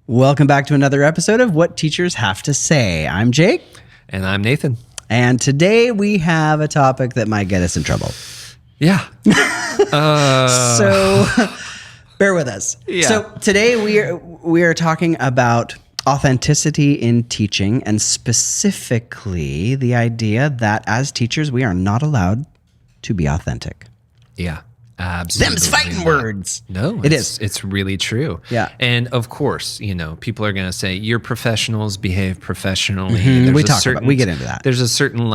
Welcome back to another episode of What Teachers Have to Say. I'm Jake. And I'm Nathan. And today we have a topic that might get us in trouble. Yeah. So bear with us. Yeah. So today we are talking about authenticity in teaching, and specifically the idea that as teachers we are not allowed to be authentic. Yeah. Absolutely. Them's fighting words. No, it's really true. Yeah. And of course, people are going to say you're professionals, behave professionally. We get into that. There's a certain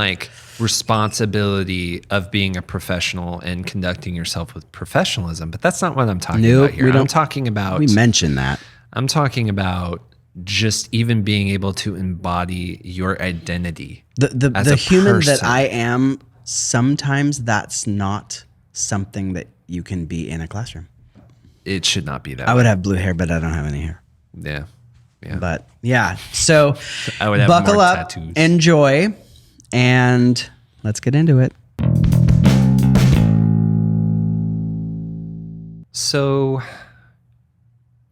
responsibility of being a professional and conducting yourself with professionalism, but that's not what I'm talking about here. I'm talking about, we mentioned that. I'm talking about just even being able to embody your identity. The human that I am, sometimes that's not something that you can be in a classroom. It should not be that I way. would have blue hair, but I don't have any hair. Yeah. But yeah, so I would have buckle more up, tattoos. enjoy, and let's get into it. So,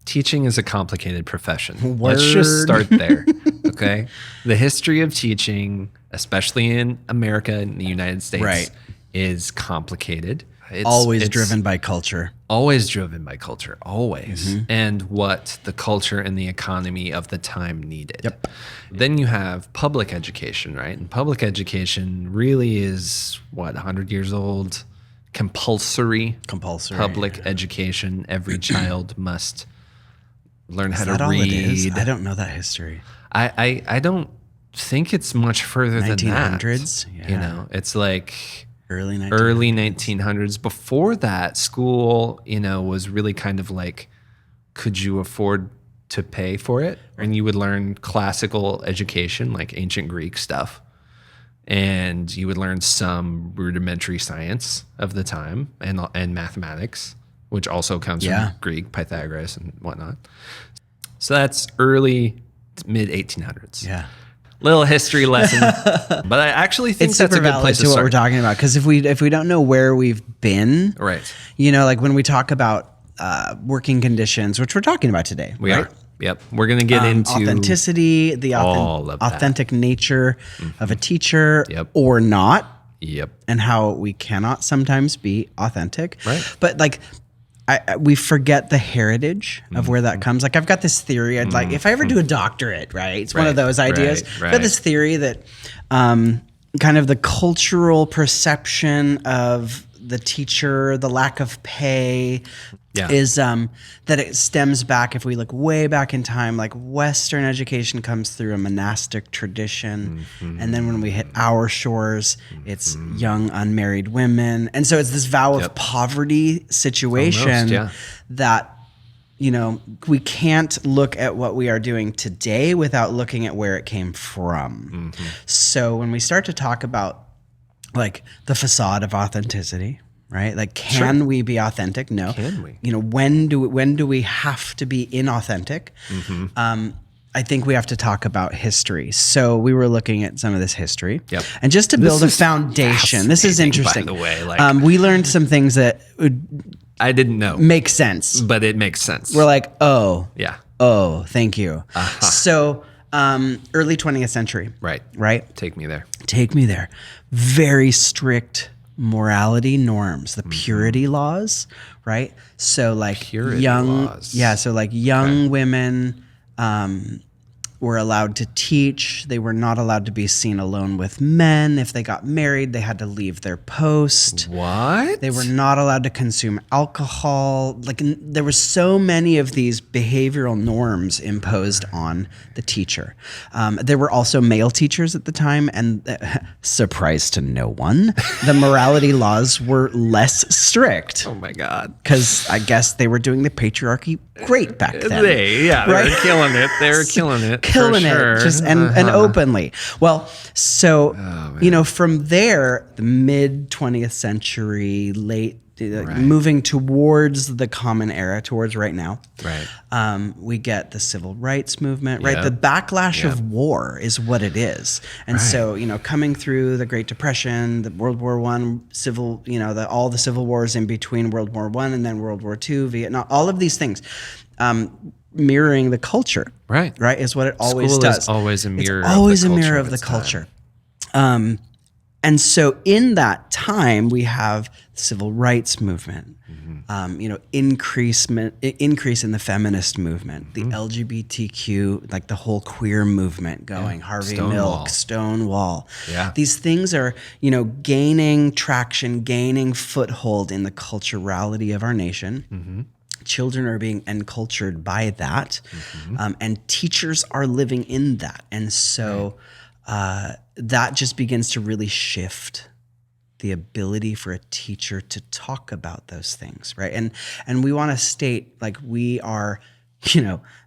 teaching is a complicated profession. Word. Let's just start there, okay? The history of teaching, especially in America and the United States, Right. is complicated. It's Always driven by culture. Always driven by culture, always. And what the culture and the economy of the time needed. Yep. Then you have public education, right? And public education really is, 100 years old? Compulsory public education. Every child must learn how to read. All it is? I don't know that history. I don't think it's much further than that. 1900s? Yeah. It's like Early 1900s. Before that, school, was really kind of like, could you afford to pay for it? And you would learn classical education, like ancient Greek stuff. And you would learn some rudimentary science of the time and mathematics, which also comes from Greek, Pythagoras and whatnot. So that's early to mid 1800s. Yeah. Little history lesson, but I actually think that's a good place to what start. we're talking about, because if we don't know where we've been, Right. Like when we talk about working conditions, which we're talking about today, We are. Yep. We're going to get into authenticity, the all of that. authentic nature of a teacher, Yep. or not, Yep. and how we cannot sometimes be authentic. Right. But we forget the heritage of where that comes. Like, I've got this theory. I'd like, if I ever do a doctorate, right? It's one of those ideas. I've got this theory that kind of the cultural perception of the teacher, the lack of pay, is that it stems back, if we look way back in time, like Western education comes through a monastic tradition. And then when we hit our shores, it's young unmarried women. And so it's this vow of poverty situation that, we can't look at what we are doing today without looking at where it came from. So when we start to talk about like the facade of authenticity, right? Like, can we be authentic? No. Can we? When do we have to be inauthentic? I think we have to talk about history. So we were looking at some of this history. Yep. And just to build a foundation, this is interesting. By the way, we learned some things that I didn't know. make sense. But it makes sense. We're like, oh, thank you. So early 20th century. Right? Take me there. Take me there. Very strict morality norms, the purity laws, right? So like Purity young laws. So like young women were allowed to teach. They were not allowed to be seen alone with men. If they got married, they had to leave their post. What? They were not allowed to consume alcohol. Like, there were so many of these behavioral norms imposed on the teacher. There were also male teachers at the time, and surprise to no one, the morality laws were less strict. Oh my God. Because I guess they were doing the patriarchy great back then. They were killing it. They were killing it. Killing for sure. it, just and openly. Well, so from there, the mid 20th century, late moving towards the common era, towards right now. Right. We get the civil rights movement, right? The backlash of war is what it is. And so, coming through the Great Depression, the World War I, civil, all the civil wars in between World War I and then World War II, Vietnam, all of these things. mirroring the culture. Right. Right. Is what it always School does. is always a mirror. It's always of the a mirror culture of the its time. culture. And so in that time, we have the civil rights movement, increase in the feminist movement, the LGBTQ, like the whole queer movement going, Harvey Milk, Stonewall. Yeah. These things are, gaining traction, gaining foothold in the culturality of our nation. Children are being encultured by that, and teachers are living in that. And so that just begins to really shift the ability for a teacher to talk about those things, right? And we want to state, like, we are,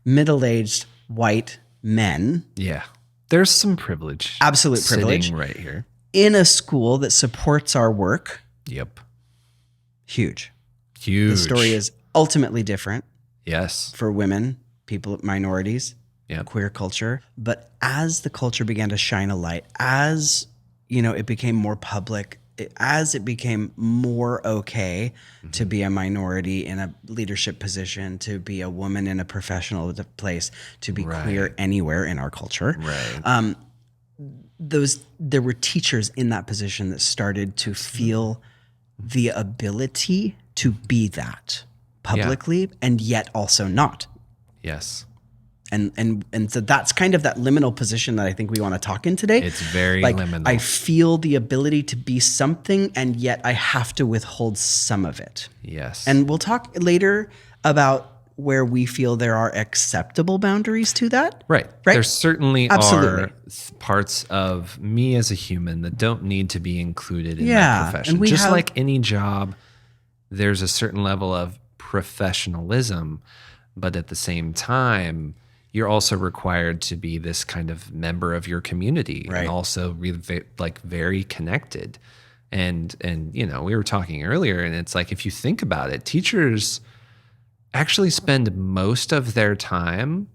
middle-aged white men. Yeah. There's some privilege. Absolute privilege. Sitting right here. In a school that supports our work. Yep. Huge. Huge. The story is ultimately different. Yes. For women, people, minorities, queer culture. But as the culture began to shine a light, as, it became more public, as it became more okay to be a minority in a leadership position, to be a woman in a professional place, to be queer anywhere in our culture. Right. There were teachers in that position that started to feel the ability to be that publicly and yet also not. Yes. And so that's kind of that liminal position that I think we want to talk in today. It's very like, liminal. I feel the ability to be something, and yet I have to withhold some of it. Yes. And we'll talk later about where we feel there are acceptable boundaries to that. Right. There certainly are parts of me as a human that don't need to be included in that profession. And just like any job, there's a certain level of professionalism, but at the same time, you're also required to be this kind of member of your community and also really very connected. And we were talking earlier, and it's like, if you think about it, teachers actually spend most of their time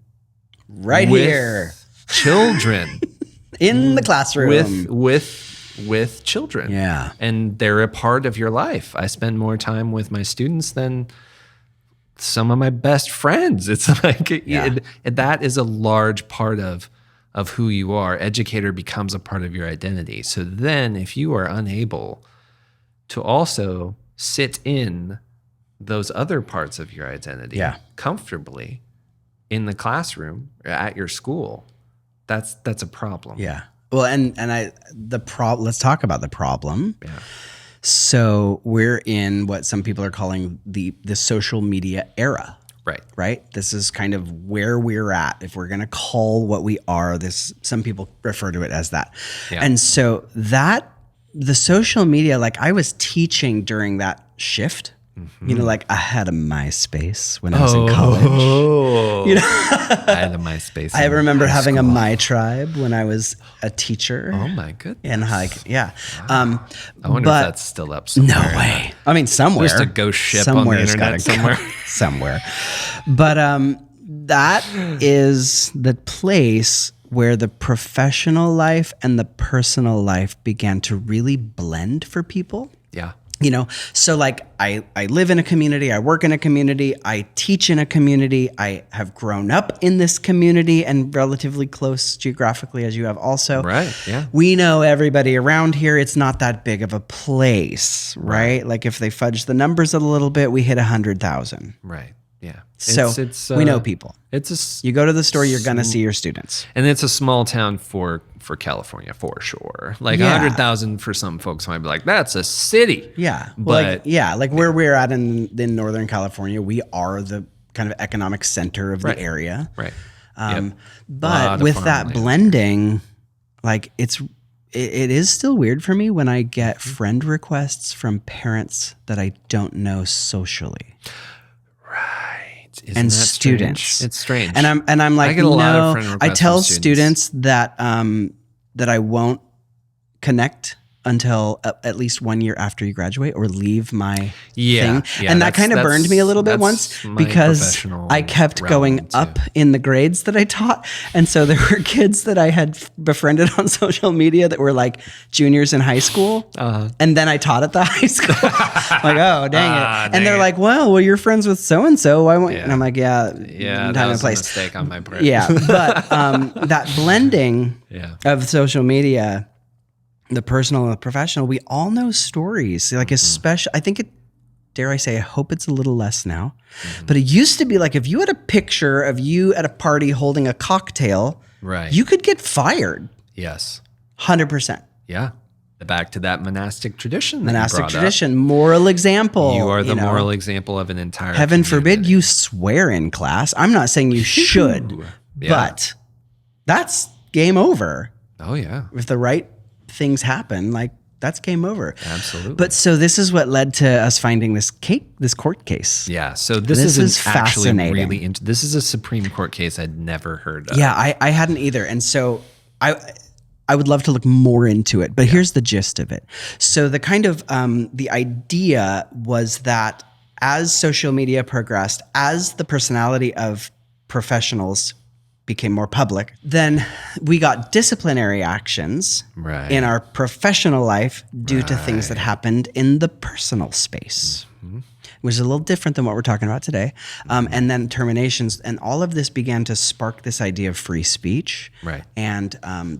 here, children in the classroom with children. Yeah. And they're a part of your life. I spend more time with my students than some of my best friends. It's like that is a large part of who you are. Educator becomes a part of your identity. So then if you are unable to also sit in those other parts of your identity comfortably in the classroom or at your school, that's a problem. Yeah. Well, let's talk about the problem. Yeah. So we're in what some people are calling the social media era. Right. This is kind of where we're at. If we're going to call what we are, some people refer to it as that. Yeah. And so the social media, like, I was teaching during that shift. Like, I had a MySpace when I was in college. I had a MySpace. I remember having a My Tribe when I was a teacher. Oh my goodness! And Wow. I wonder if that's still up somewhere. No way. I mean, somewhere. Just a ghost ship on the internet somewhere. Somewhere. But that is the place where the professional life and the personal life began to really blend for people. Yeah. So like I live in a community, I work in a community, I teach in a community, I have grown up in this community and relatively close geographically as you have also. Right, yeah. We know everybody around here. It's not that big of a place, right? Like, if they fudge the numbers a little bit, we hit 100,000. Right, yeah. So we know people. You go to the store, you're going to see your students. And it's a small town for California, for sure. Like 100,000 for some folks might be like, that's a city. Yeah. But like where we're at in Northern California, we are the kind of economic center of the area. Right. But with that blending, like, it is still weird for me when I get friend requests from parents that I don't know socially. Isn't and that students. Strange? It's strange. And I'm like, I get a lot of friend requests I tell from students that I won't connect until at least 1 year after you graduate or leave my thing. Yeah, And that kind of burned me a little bit once because I kept going up in the grades that I taught. And so there were kids that I had befriended on social media that were like juniors in high school. And then I taught at the high school. Like, oh, dang it. And they're like, well, you're friends with so-and-so. Why won't you? And I'm like, yeah, that was a mistake on my part. Yeah. But that blending of social media, the personal and the professional, we all know stories. Like, especially, I think dare I say, I hope it's a little less now. But it used to be like, if you had a picture of you at a party holding a cocktail, you could get fired. Yes. 100%. Yeah. Back to that monastic tradition. Moral example. You are the moral example of an entire Heaven community. forbid you swear in class. I'm not saying you should, but that's game over. Oh, yeah. If the right things happen, like, that's game over. Absolutely. But so this is what led to us finding this court case. Yeah. So this is fascinating. Really this is a Supreme Court case I'd never heard of. Yeah, I hadn't either. And so I would love to look more into it, but here's the gist of it. So the kind of the idea was that as social media progressed, as the personality of professionals became more public, then we got disciplinary actions in our professional life due to things that happened in the personal space, which is a little different than what we're talking about today. And then terminations, and all of this began to spark this idea of free speech and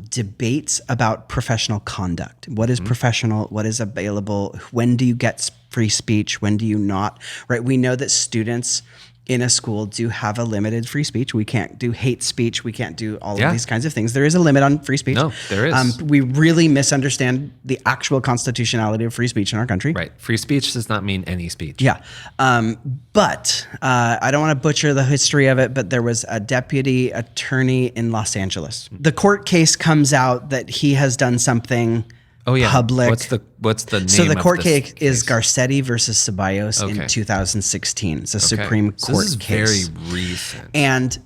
debates about professional conduct. What is professional? What is available? When do you get free speech? When do you not? Right? We know that students in a school do have a limited free speech. We can't do hate speech. We can't do all of these kinds of things. There is a limit on free speech. No, there is. We really misunderstand the actual constitutionality of free speech in our country. Right. Free speech does not mean any speech. Yeah. But I don't want to butcher the history of it, but there was a deputy attorney in Los Angeles. The court case comes out that he has done something public. What's the name? So the court case is Garcetti versus Ceballos in 2016. It's a Supreme Court this is case. Very recent. And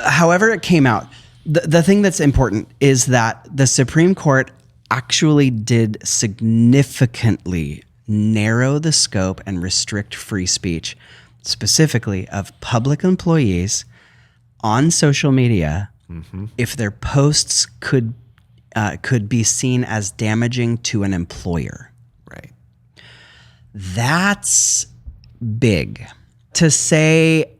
however it came out, the thing that's important is that the Supreme Court actually did significantly narrow the scope and restrict free speech, specifically of public employees on social media, if their posts could be seen as damaging to an employer. Right. That's big. To say,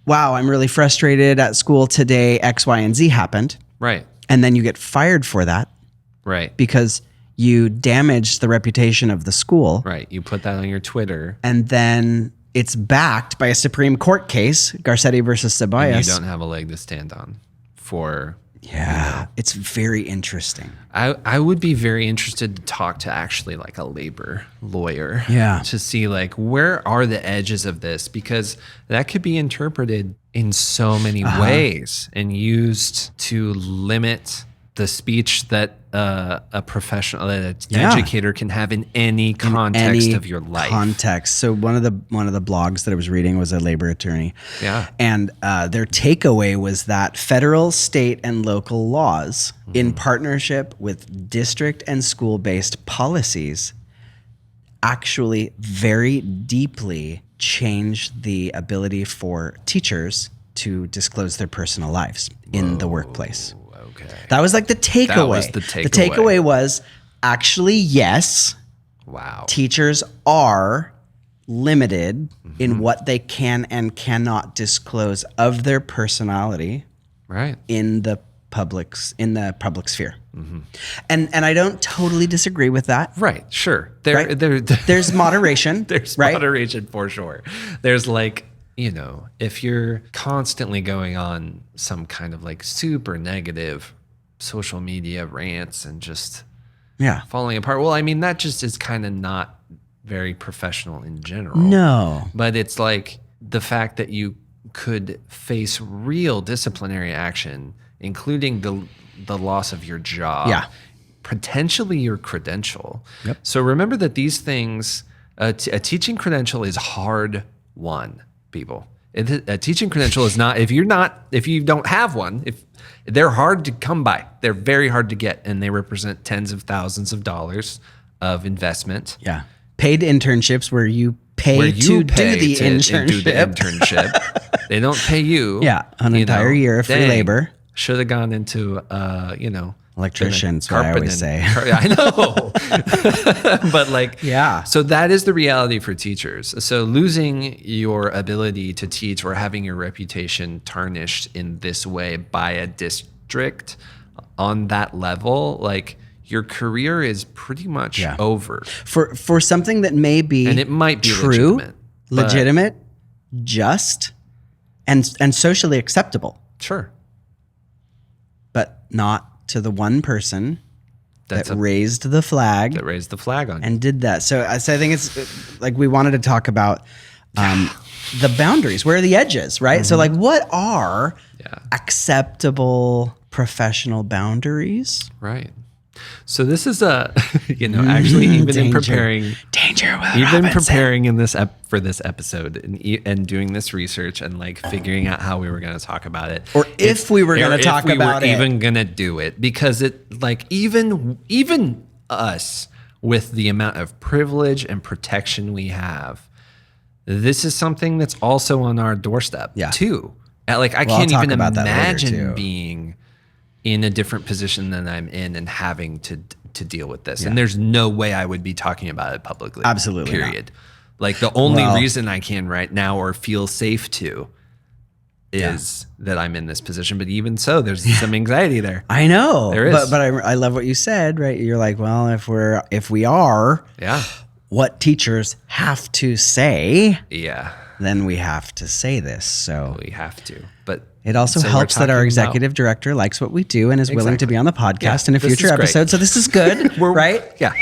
wow, I'm really frustrated at school today, X, Y, and Z happened. Right. And then you get fired for that. Right. Because you damaged the reputation of the school. Right. You put that on your Twitter. And then it's backed by a Supreme Court case, Garcetti versus Ceballos. And you don't have a leg to stand on for... Yeah, it's very interesting. I would be very interested to talk to actually like a labor lawyer to see like where are the edges of this, because that could be interpreted in so many ways and used to limit the speech that a professional, that an educator can have in any context of your life. So one of the blogs that I was reading was a labor attorney. Yeah. And their takeaway was that federal, state, and local laws in partnership with district and school-based policies actually very deeply change the ability for teachers to disclose their personal lives in the workplace. Okay. That was like the takeaway. That was the takeaway. The takeaway was actually, yes, teachers are limited in what they can and cannot disclose of their personality in the public sphere. And I don't totally disagree with that. Right, sure. There's moderation. There's moderation for sure. There's like, you know, if you're constantly going on some kind of like super negative social media rants and just falling apart. Well, I mean, that just is kind of not very professional in general. No. But it's like the fact that you could face real disciplinary action, including the loss of your job, potentially your credential. Yep. So remember that these things, a teaching credential is hard won. People, a teaching credential is not, if you don't have one, if they're hard to come by, they're very hard to get, and they represent tens of thousands of dollars Yeah. investment. Yeah. Paid internships where you pay to do the internship. They don't pay you. Yeah. An entire year of free labor. Should have gone into, electricians, what I always say. I know. But like, yeah. So that is the reality for teachers. So losing your ability to teach or having your reputation tarnished in this way by a district on that level, like your career is pretty much over. For something that may be, and it might be true, legitimate, just, and socially acceptable. Sure. But not to the one person that raised the flag. That raised the flag on you. And did that. So I think it's like we wanted to talk about the boundaries. Where are the edges, right? Mm-hmm. So like what are acceptable professional boundaries? Right. So this is actually even in preparing, preparing in this for this episode and doing this research and like figuring out how we were going to talk about it, or if we were going to talk about it, even going to do it, because it like even us with the amount of privilege and protection we have, this is something that's also on our doorstep too. Like I can't even imagine being in a different position than I'm in and having to deal with this. And there's no way I would be talking about it publicly. Absolutely. Period. Not. Like the only reason I can right now or feel safe to is that I'm in this position. But even so, there's some anxiety there. I know. There is. But I love what you said, right? You're like, well, if we are what teachers have to say, then we have to say this. So we have to. But it also helps that our executive director likes what we do and is willing to be on the podcast in a future episode. So this is good, right? Yeah.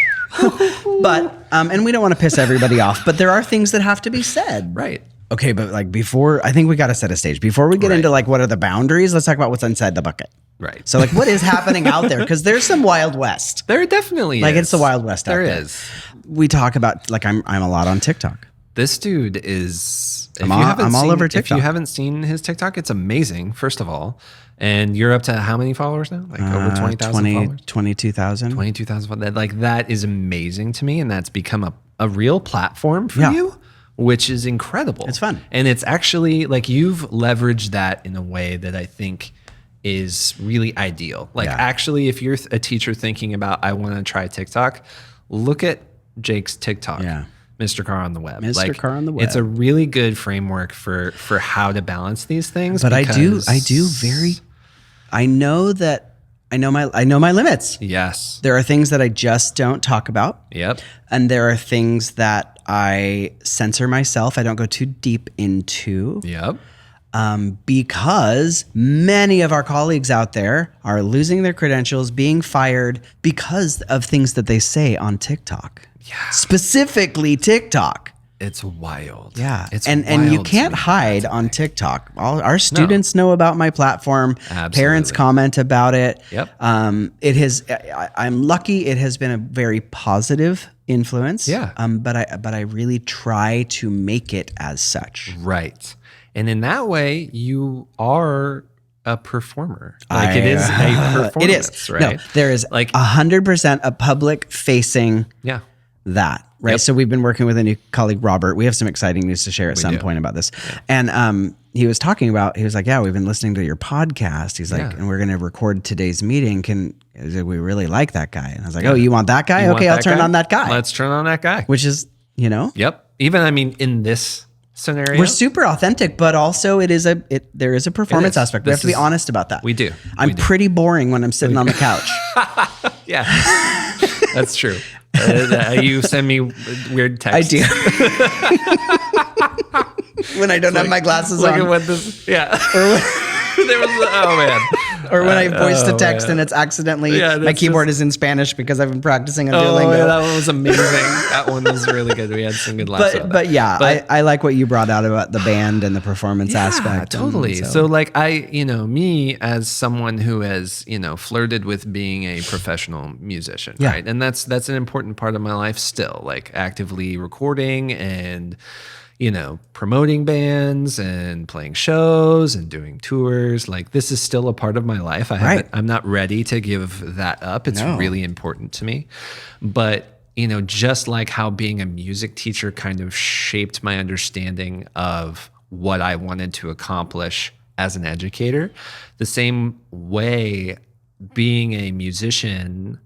But, and we don't want to piss everybody off, but there are things that have to be said. Right. Okay, but like I think we got to set a stage. Before we get into like what are the boundaries, let's talk about what's inside the bucket. Right. So like what is happening out there? Because there's some Wild West. There definitely is. Like it's the Wild West out there. There is. We talk about, like I'm a lot on TikTok. This dude is... I'm all over TikTok. If you haven't seen his TikTok, it's amazing, first of all. And you're up to how many followers now? Like over 20,000 followers? 22,000. 22,000 followers. Like that is amazing to me. And that's become a real platform for you, which is incredible. It's fun. And it's actually like you've leveraged that in a way that I think is really ideal. Like actually, if you're a teacher thinking about, I want to try TikTok, look at Jake's TikTok. Yeah. Mr. Carr on the Web. Mr. Carr on the Web. It's a really good framework for how to balance these things. But I know my limits. Yes. There are things that I just don't talk about. Yep. And there are things that I censor myself. I don't go too deep into. Yep. Because many of our colleagues out there are losing their credentials, being fired because of things that they say on TikTok. Yeah. Specifically TikTok. It's wild. Yeah. It's and you can't hide on TikTok. All our students know about my platform. Absolutely. Parents comment about it. Yep. I'm lucky it has been a very positive influence. Yeah. But I really try to make it as such. Right. And in that way, you are a performer. Like it is a performance, it is. Right? No, there is like 100% a public facing that, right? Yep. So we've been working with a new colleague, Robert. We have some exciting news to share at some point about this. Yeah. And he was like, yeah, we've been listening to your podcast. He's like, and we're going to record today's meeting. We really like that guy. And I was like, oh, you want that guy? Okay, I'll turn on that guy. Let's turn on that guy. Which is, Yep. Even, I mean, in this scenario, we're super authentic, but also there is a performance aspect. We have to be honest about that. We do. I'm pretty boring when I'm sitting on the couch. Yeah, that's true. You send me weird texts. I do. When I don't have my glasses on. Look at what this. Yeah. There was, oh man. Or when I voiced a text and it's accidentally, my keyboard is in Spanish because I've been practicing on Duolingo. Yeah, that one was amazing. That one was really good. We had some good laughs. But I like what you brought out about the band and the performance aspect. Totally. So like me as someone who has, flirted with being a professional musician, right? And that's an important part of my life still, like actively recording and promoting bands and playing shows and doing tours. Like this is still a part of my life. I'm not ready to give that up. It's really important to me. But just like how being a music teacher kind of shaped my understanding of what I wanted to accomplish as an educator, the same way being a musician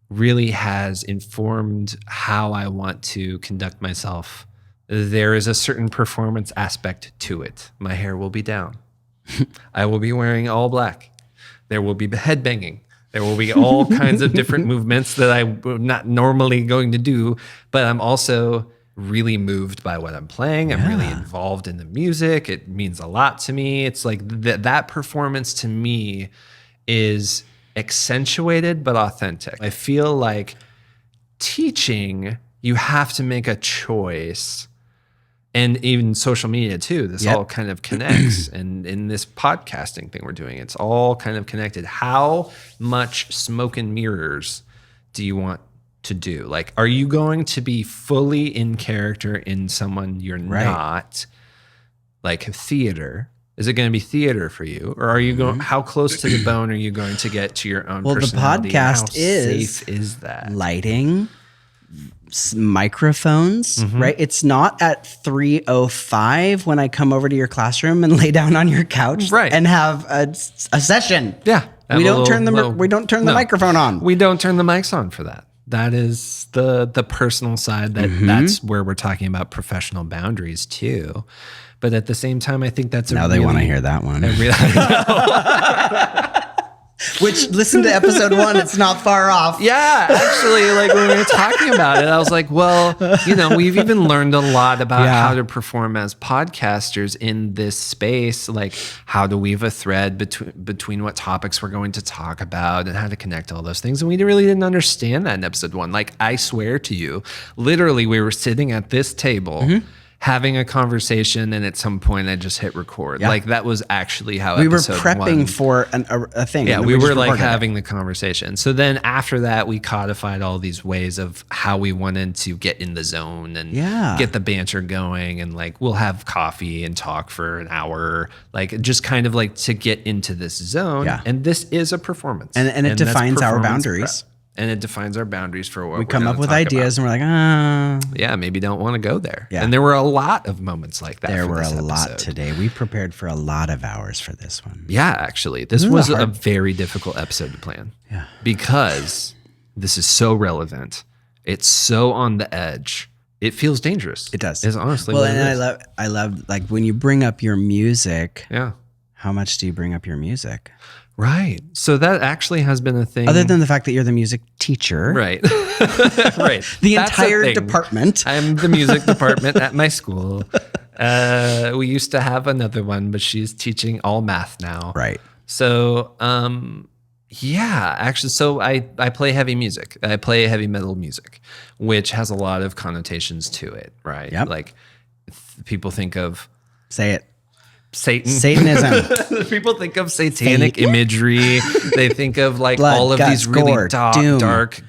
really has informed how I want to conduct myself. There is a certain performance aspect to it. My hair will be down. I will be wearing all black. There will be headbanging. There will be all kinds of different movements that I'm not normally going to do, but I'm also really moved by what I'm playing. I'm really involved in the music. It means a lot to me. It's like that performance to me is accentuated but authentic. I feel like teaching, you have to make a choice. And even social media too, this all kind of connects. And in this podcasting thing we're doing, it's all kind of connected. How much smoke and mirrors do you want to do? Like, are you going to be fully in character in someone you're not? Like theater. Is it going to be theater for you? Or are you going, how close to the bone are you going to get to your own personality? The podcast how safe is that? Lighting, microphones, right? It's not at 3:05 when I come over to your classroom and lay down on your couch and have a session. Yeah. We don't turn the microphone on. We don't turn the mics on for that. That is the personal side. That's where we're talking about professional boundaries too. But at the same time, I think that's now they want to hear that one. Which, listen to episode 1, it's not far off. Yeah, actually, like when we were talking about it, I was like, well, we've even learned a lot about how to perform as podcasters in this space, like how to weave a thread between what topics we're going to talk about and how to connect all those things. And we really didn't understand that in episode 1. Like, I swear to you, literally, we were sitting at this table having a conversation, and at some point I just hit record. Like that was actually how we were prepping for a thing. Yeah, we were like having the conversation. So then after that, we codified all these ways of how we wanted to get in the zone and get the banter going, and like we'll have coffee and talk for an hour, like just kind of like to get into this zone. Yeah. And this is a performance, and it defines our boundaries. And it defines our boundaries for what we come up with ideas about. And we're like, yeah, maybe don't want to go there. Yeah. And there were a lot of moments like that. There were a lot today. We prepared for a lot of hours for this one. Yeah, actually, this was a very difficult episode to plan. Yeah. Because this is so relevant. It's so on the edge. It feels dangerous. It does. It's honestly well, and I love like when you bring up your music. Yeah. How much do you bring up your music? Right. So that actually has been a thing. Other than the fact that you're the music teacher. Right. Right. The entire department. I'm the music department at my school. We used to have another one, but she's teaching all math now. Right. So, yeah, actually, so I play heavy music. I play heavy metal music, which has a lot of connotations to it, right? Yep. Like people think of... Say it. Satanism. People think of satanic imagery. They think of like blood, all of guts, these really gore, dark,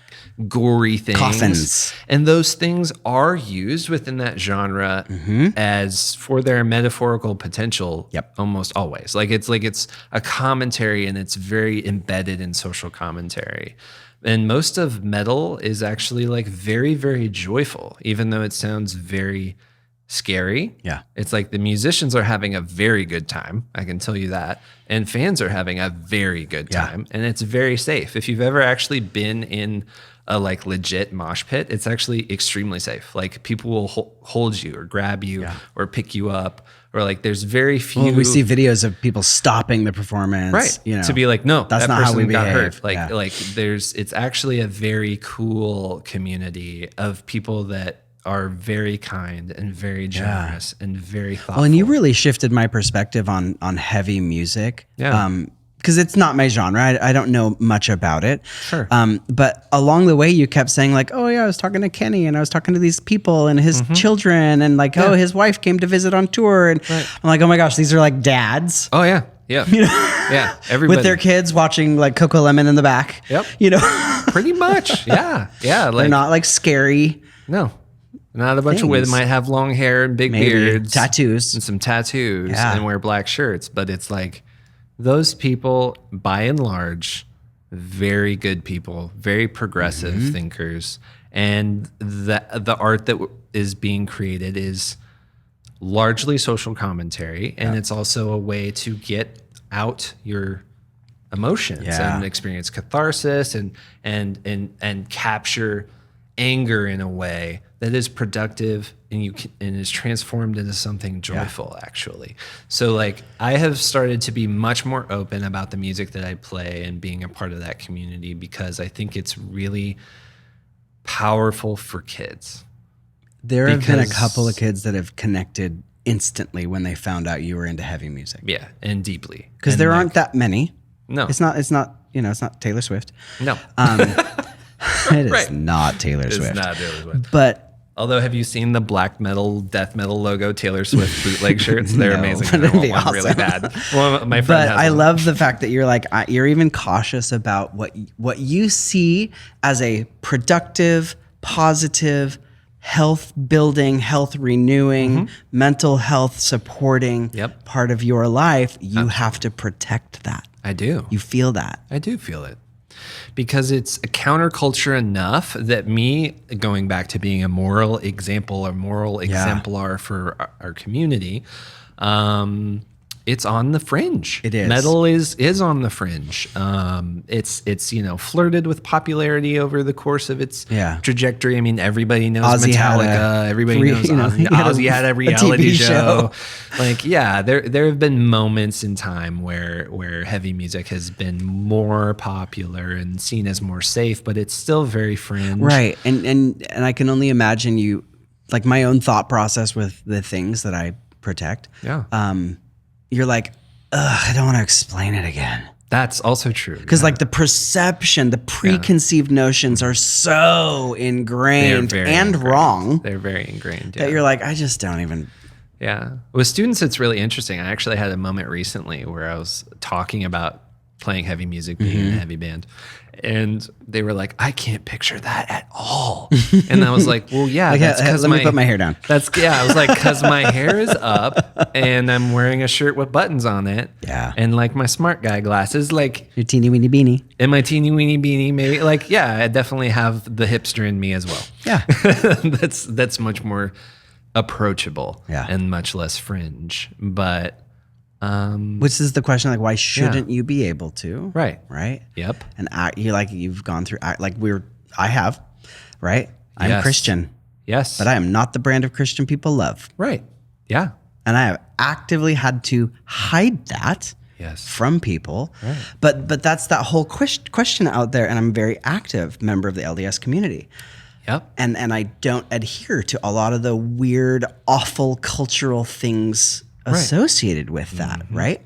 gory things. Coffins. And those things are used within that genre as for their metaphorical potential almost always. Like it's a commentary, and it's very embedded in social commentary. And most of metal is actually like very, very joyful, even though it sounds very scary. Yeah. It's like the musicians are having a very good time. I can tell you that. And fans are having a very good time. And it's very safe. If you've ever actually been in a like legit mosh pit, it's actually extremely safe. Like people will hold you or grab you or pick you up, or like there's very few. Well, we see videos of people stopping the performance. Right. To be like, no, that's not how we got hurt. Like it's actually a very cool community of people that are very kind and very generous and very thoughtful. Well, and you really shifted my perspective on heavy music. Yeah. Because it's not my genre. I don't know much about it. Sure. But along the way, you kept saying like, oh yeah, I was talking to Kenny and I was talking to these people and his children, and like, oh, his wife came to visit on tour. And I'm like, oh my gosh, these are like dads. Oh yeah. Yeah. You know? Yeah. Everybody. With their kids watching like Coco Lemon in the back. Yep. You know? Pretty much. Yeah. Yeah. Like, they're not like scary. No. Not a bunch of women might have long hair and big beards. Tattoos. And some tattoos and wear black shirts. But it's like those people, by and large, very good people, very progressive thinkers. And the art that is being created is largely social commentary, and it's also a way to get out your emotions and experience catharsis and capture anger in a way that is productive and is transformed into something joyful actually. So like I have started to be much more open about the music that I play and being a part of that community because I think it's really powerful for kids. There have been a couple of kids that have connected instantly when they found out you were into heavy music. Yeah, and deeply. Because there aren't that many. No. It's not it's not Taylor Swift. No. It is not Taylor Swift. It's not Taylor Swift. But although, have you seen the black metal, death metal logo Taylor Swift bootleg shirts? They're amazing. But I want be one awesome. really bad. Well, my friend has I one. love the fact that you're like you're even cautious about what you see as a productive, positive, health building, health renewing, mental health supporting part of your life. You have to protect that. I do. You feel that. I do feel it. Because it's a counterculture enough that me going back to being a moral example or moral exemplar for our community, it's on the fringe. It is. Metal is on the fringe. It's flirted with popularity over the course of its trajectory. I mean, everybody knows Ozzy Metallica. Everybody knows Ozzy. Ozzy had a reality show. Like, there have been moments in time where heavy music has been more popular and seen as more safe, but it's still very fringe. Right. And I can only imagine you, like my own thought process with the things that I protect. Yeah. You're like, I don't want to explain it again. That's also true. Because like the perception, the preconceived notions are so ingrained and wrong. They're very ingrained. That you're like, I just don't even. Yeah. With students, it's really interesting. I actually had a moment recently where I was talking about playing heavy music, being in a heavy band. And they were like, I can't picture that at all. And I was like, well, yeah, that's because let me put my hair down. I was like, because my hair is up and I'm wearing a shirt with buttons on it. Yeah. And like my smart guy glasses, like your teeny weeny beanie. And my teeny weeny beanie, maybe. Like, yeah, I definitely have the hipster in me as well. Yeah. That's much more approachable and much less fringe. But which is the question, like, why shouldn't you be able to? Right. Yep. And you've gone through, I have, right? I'm Christian. Yes. But I am not the brand of Christian people love. Right. Yeah. And I have actively had to hide that from people. Right. But that's that whole question out there. And I'm a very active member of the LDS community. Yep. And I don't adhere to a lot of the weird, awful cultural things associated with that, right?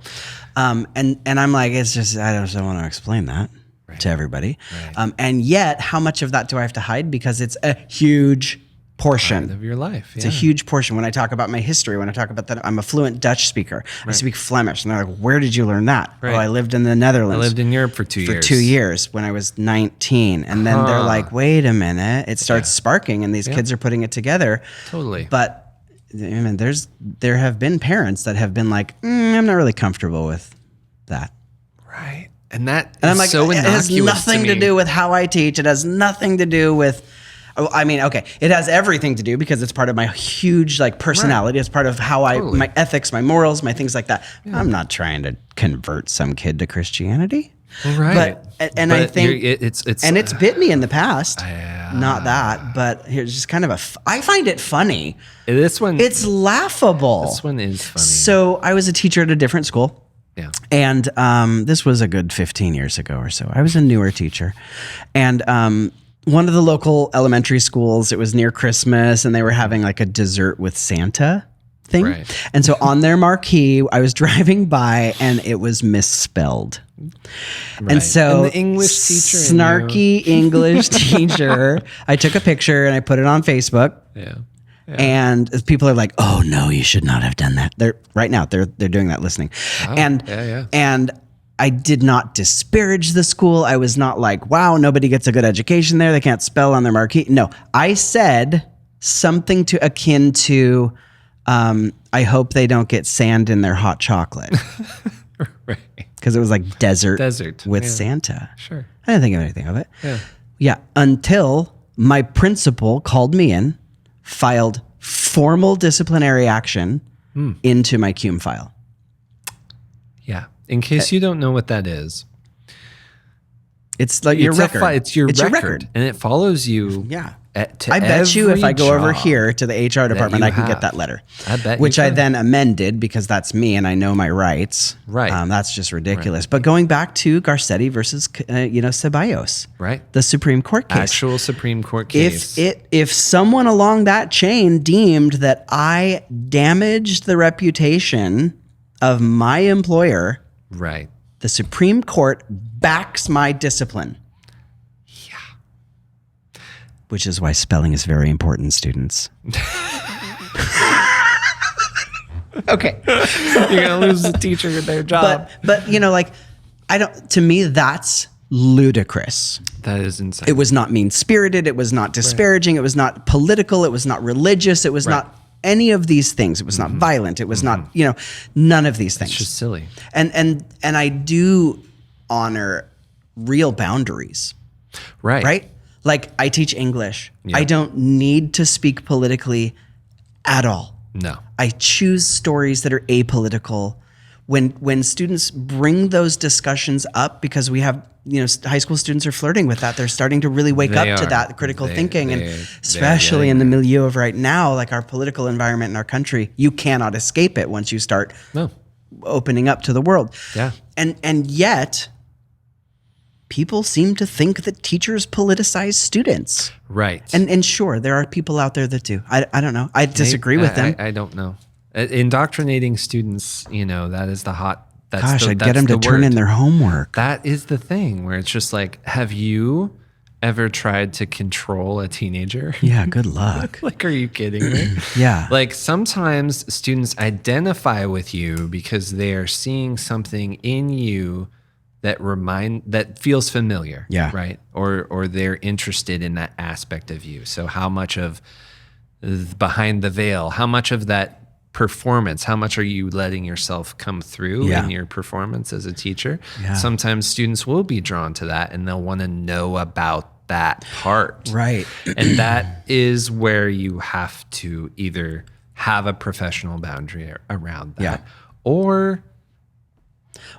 And I'm like, it's just, I don't want to explain that to everybody. Right. And yet, how much of that do I have to hide? Because it's a huge portion of your life. It's a huge portion. When I talk about my history, when I talk about that, I'm a fluent Dutch speaker. I speak Flemish. And they're like, where did you learn that? Right. Oh, I lived in the Netherlands. I lived in Europe for 2 years. For 2 years when I was 19. And then they're like, wait a minute. It starts sparking and these kids are putting it together. Totally. But I mean, there have been parents that have been like, I'm not really comfortable with that. Right. And that I'm like, so innocuous. It has nothing to do with how I teach. It has nothing to do with, it has everything to do because it's part of my huge personality. It's part of how my ethics, my morals, my things like that. Yeah. I'm not trying to convert some kid to Christianity. Right. But I think it's bit me in the past. Not that, but here's just kind of I find it funny. This one, it's laughable. This one is funny. So I was a teacher at a different school. Yeah. And this was a good 15 years ago or so. I was a newer teacher. And one of the local elementary schools, it was near Christmas, and they were having a dessert with Santa thing. Right. And so on their marquee, I was driving by and it was misspelled. Right. And so the English teacher, snarky English teacher, I took a picture and I put it on Facebook. Yeah. And people are like, "Oh no, you should not have done that." They're doing that listening. Oh, and I did not disparage the school. I was not like, "Wow, nobody gets a good education there. They can't spell on their marquee." No, I said something to akin to, "I hope they don't get sand in their hot chocolate." Right. Because it was like desert with Santa. Sure. I didn't think of anything of it. Yeah. Yeah. Until my principal called me in, filed formal disciplinary action into my CUME file. Yeah. In case you don't know what that is, it's like your record. It's your record. And it follows you. Yeah. To I bet you if I go over job here to the HR department, I can get that letter. I bet Which you I can. then amended because that's me and I know my rights. Right. That's just ridiculous. Right. But going back to Garcetti versus, Ceballos. Right. The Supreme Court case. Actual Supreme Court case. If someone along that chain deemed that I damaged the reputation of my employer, right, the Supreme Court backs my discipline. Which is why spelling is very important, students. Okay. You're going to lose the teacher their job. But to me, that's ludicrous. That is insane. It was not mean-spirited. It was not disparaging. Right. It was not political. It was not religious. It was not any of these things. It was not violent. It was not, none of these things. It's just silly. And I do honor real boundaries. Right. Right? Like, I teach English. Yep. I don't need to speak politically at all. No. I choose stories that are apolitical. When students bring those discussions up, because we have, high school students are flirting with that. They're starting to really wake up to that critical thinking. And especially in the milieu of right now, like our political environment in our country, you cannot escape it once you start opening up to the world. Yeah. And yet, people seem to think that teachers politicize students. Right. And sure, there are people out there that do. I don't know. I disagree with them. I don't know. Indoctrinating students, that is the hot. I'd get them to turn in their homework. That is the thing where it's just like, have you ever tried to control a teenager? Yeah, good luck. Like, are you kidding me? Yeah. Like, sometimes students identify with you because they are seeing something in you that feels familiar. Yeah. Right. Or they're interested in that aspect of you. So how much of behind the veil, how much of that performance, how much are you letting yourself come through in your performance as a teacher? Yeah. Sometimes students will be drawn to that and they'll want to know about that part. Right. And that is where you have to either have a professional boundary around that or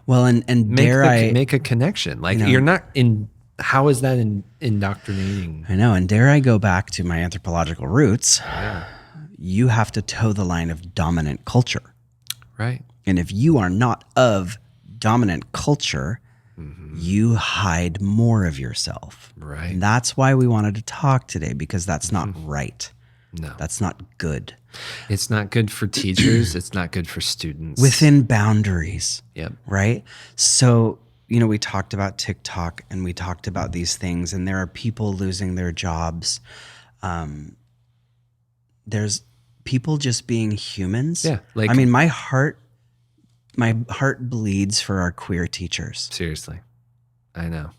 make a connection. Like, you're not in. How is that indoctrinating? I know. And dare I go back to my anthropological roots? Yeah. You have to toe the line of dominant culture. Right. And if you are not of dominant culture, you hide more of yourself. Right. And that's why we wanted to talk today, because that's not right. No. That's not good. It's not good for teachers. It's not good for students. Within boundaries. Yep. Right? So, we talked about TikTok and we talked about these things, and there are people losing their jobs. There's people just being humans. Yeah. Like, my heart bleeds for our queer teachers. Seriously. I know.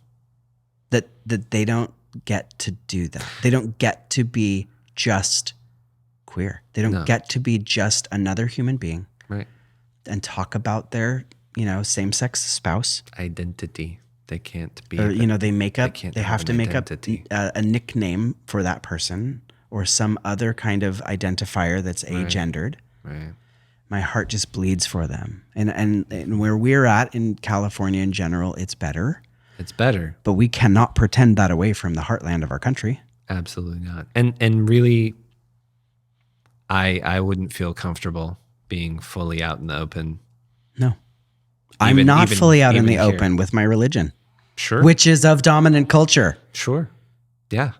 That they don't get to do that. They don't get to be just queer. They don't get to be just another human being. Right. And talk about their, same-sex spouse. Identity. They can't be. Or, they have to make up a nickname for that person or some other kind of identifier that's agendered. Right. My heart just bleeds for them. And where we're at in California in general, it's better. It's better. But we cannot pretend that away from the heartland of our country. Absolutely not. And really, I wouldn't feel comfortable being fully out in the open. No. I'm not fully out in the open with my religion. Sure. Which is of dominant culture. Sure. Yeah.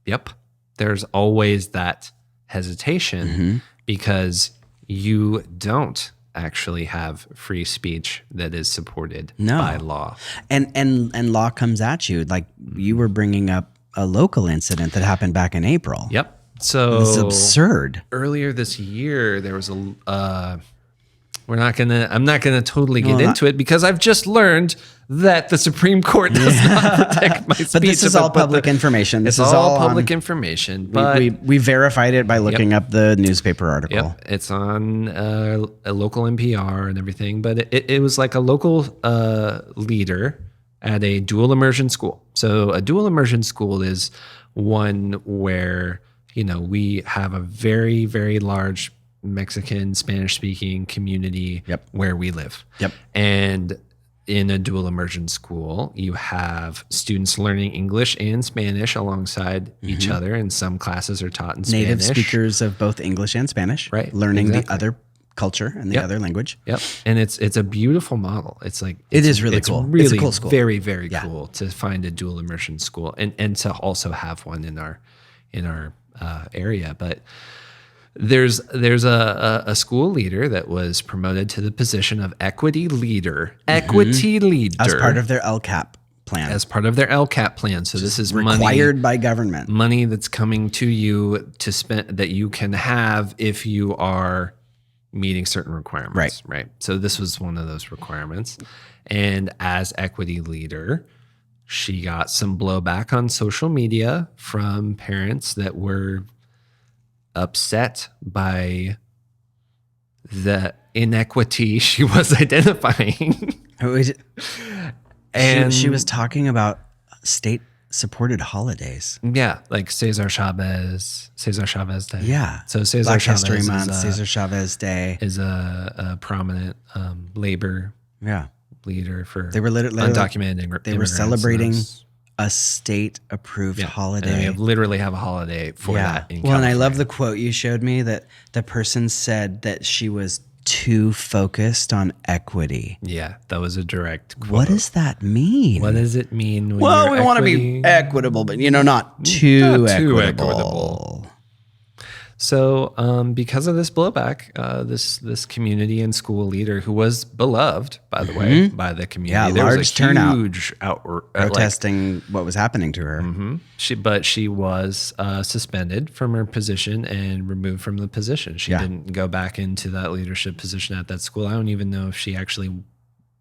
Yep. There's always that hesitation because you don't actually have free speech that is supported by law. And law comes at you. Like, you were bringing up a local incident that happened back in April. Yep. So it's absurd. Earlier this year, there was I'm not gonna totally get into it because I've just learned that the Supreme Court does not protect my speech. But this is all public information. This is all public information. But we verified it by looking up the newspaper article. Yep. It's on a local NPR and everything. But it was like a local leader at a dual immersion school. So a dual immersion school is one where, we have a very, very large Mexican Spanish speaking community where we live. And in a dual immersion school, you have students learning English and Spanish alongside each other, and some classes are taught in Spanish. Native speakers of both English and Spanish, learning the other culture and the other language. And it's a beautiful model. It's like it is really cool. Really it's a cool school. Very, very cool to find a dual immersion school and to also have one in our area. But there's a school leader that was promoted to the position of equity leader. Equity leader as part of their LCAP plan. So this is required by government. Money that's coming to you to spend that you can have if you are meeting certain requirements. Right. So this was one of those requirements. And as equity leader, she got some blowback on social media from parents that were upset by the inequity she was identifying. And she was talking about state-supported holidays. Yeah, like Cesar Chavez Day. Yeah. So Cesar Black Chavez History Month, Cesar Chavez Day is a prominent labor leader for undocumented immigrants. They were celebrating a state-approved holiday. And we literally have a holiday for that in California. And I love the quote you showed me that the person said that she was too focused on equity. Yeah, that was a direct quote. What does that mean? What does it mean? When we want to be equitable, but not too equitable. So because of this blowback, this community and school leader who was beloved, by the way, by the community, there large was a turnout, huge protesting what was happening to her. She was suspended from her position and removed from the position. She didn't go back into that leadership position at that school. I don't even know if she actually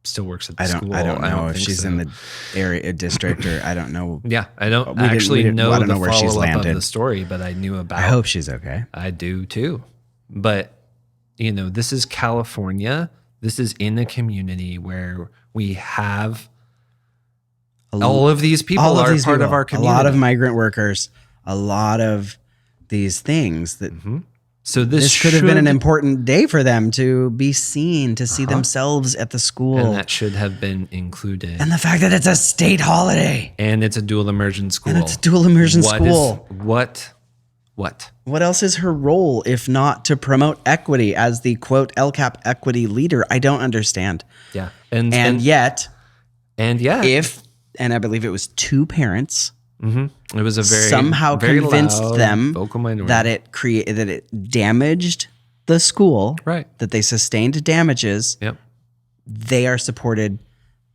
still works at the school. I don't know if she's in the area district or I don't know. Yeah, I don't actually know the follow-up of the story, but I knew about. I hope she's okay. I do too. But, this is California. This is in a community where we have all of these people are part of our community. A lot of migrant workers, a lot of these things that... So this could have been an important day for them to be seen, to see themselves at the school. And that should have been included. And the fact that it's a state holiday. And it's a dual immersion school. What else is her role if not to promote equity as the quote LCAP equity leader? I don't understand. Yeah. And yet, if I believe it was two parents. It was a somehow very convinced loud, them vocal minority. that it damaged the school, that they sustained damages. They are supported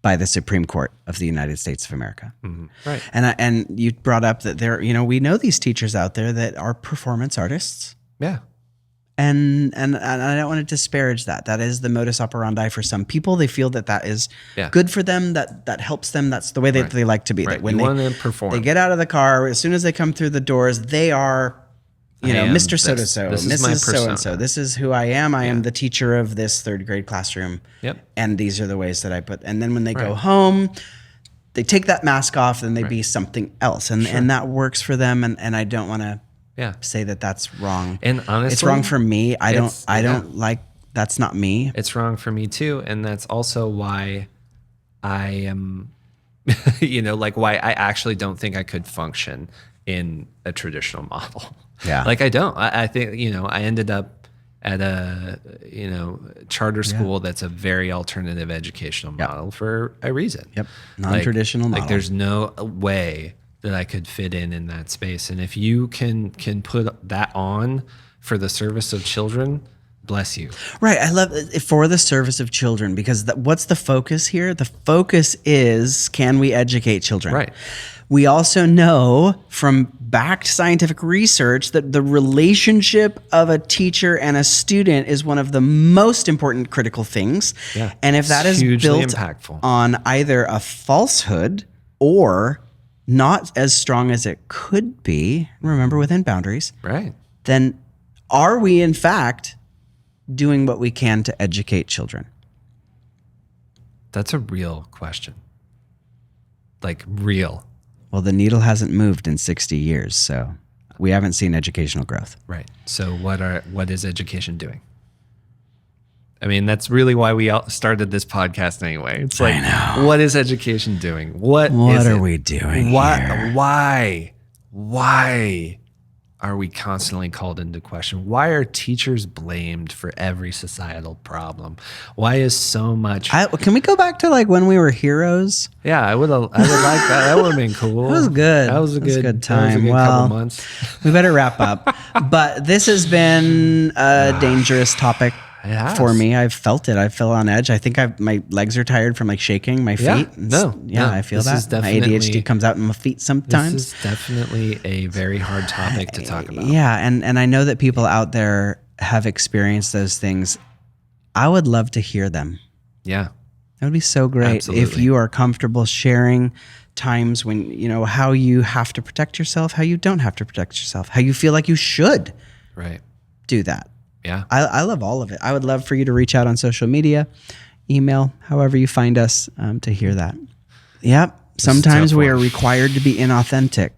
by the Supreme Court of the United States of America. Right. And you brought up that we know these teachers out there that are performance artists. Yeah. And I don't want to disparage that. That is the modus operandi for some people. They feel that is good for them, that helps them. That's the way that they like to be. That when want to perform. They get out of the car, as soon as they come through the doors, they are, Mr. So-and-so, Mrs. So-and-so. This is who I am. I am the teacher of this third grade classroom. And these are the ways that I put. And then when they go home, they take that mask off and they be something else. And that works for them. And I don't want to say that that's wrong. And honestly, it's wrong for me. I don't like, that's not me. It's wrong for me too. And that's also why I am, why I actually don't think I could function in a traditional model. Yeah. I don't. I think, I ended up at a, charter school that's a very alternative educational model for a reason. Non-traditional model. There's no way that I could fit in that space. And if you can put that on for the service of children, bless you. Right. I love it for the service of children because what's the focus here? The focus is, can we educate children? Right. We also know from backed scientific research that the relationship of a teacher and a student is one of the most important critical things. Yeah. And if that is built impactful on either a falsehood or not as strong as it could be, remember within boundaries, right? Then are we in fact doing what we can to educate children? That's a real question. like real. Well, the needle hasn't moved in 60 years, so we haven't seen educational growth. Right. So what is education doing? I mean, that's really why we started this podcast anyway. It's like, what is education doing? What are we doing here? Why are we constantly called into question? Why are teachers blamed for every societal problem? Why is so much? Can we go back to like when we were heroes? Yeah, I would like that. That would have been cool. That was good. That was a good time. That was a good couple months. We better wrap up. But this has been a dangerous topic for me. I've felt it. I feel on edge. I think my legs are tired from like shaking my feet. I feel that. My ADHD comes out in my feet sometimes. This is definitely a very hard topic to talk about. Yeah, and I know that people out there have experienced those things. I would love to hear them. Yeah. That would be so great. Absolutely. If you are comfortable sharing times when, how you have to protect yourself, how you don't have to protect yourself, how you feel like you should do that. Yeah. I love all of it. I would love for you to reach out on social media, email, however you find us, to hear that. Yep. Sometimes we are required to be inauthentic.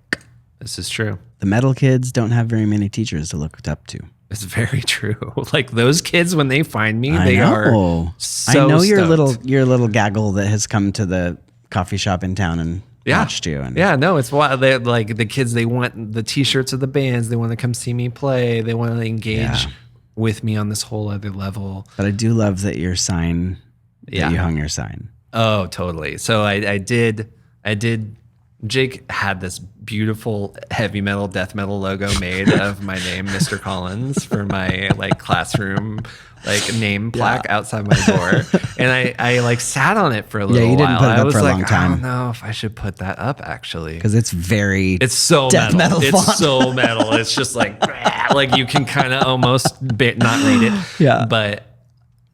This is true. The metal kids don't have very many teachers to look up to. It's very true. Like those kids, when they find me, they are so I know your stoked. little gaggle that has come to the coffee shop in town and watched you. And It's wild. They like the kids. They want the T-shirts of the bands. They want to come see me play. They want to engage with me on this whole other level. But I do love that your sign. That you hung your sign. Oh, totally. So I did. Jake had this beautiful heavy metal, death metal logo made of my name, Mr. Collins, for my like classroom name plaque outside my door. And I like sat on it for a little while. Yeah, you didn't put it up for a long time. I don't know if I should put that up actually. Because it's so death metal It's font. so metal. It's just like you can kind of almost not read it. Yeah. But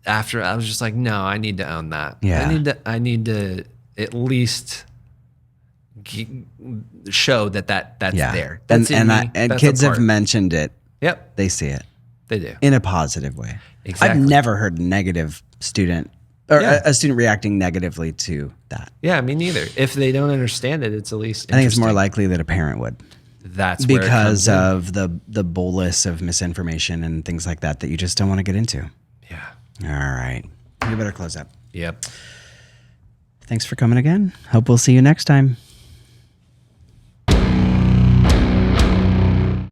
after I was just like, no, I need to own that. Yeah. I need to at least show that's there. That's and kids have mentioned it. Yep. They see it. They do. In a positive way. Exactly. I've never heard a negative student or a student reacting negatively to that. Yeah, me neither. If they don't understand it, it's at least I think it's more likely that a parent would. That's where because of the bolus of misinformation and things like that you just don't want to get into. Yeah. All right. You better close up. Yep. Thanks for coming again. Hope we'll see you next time.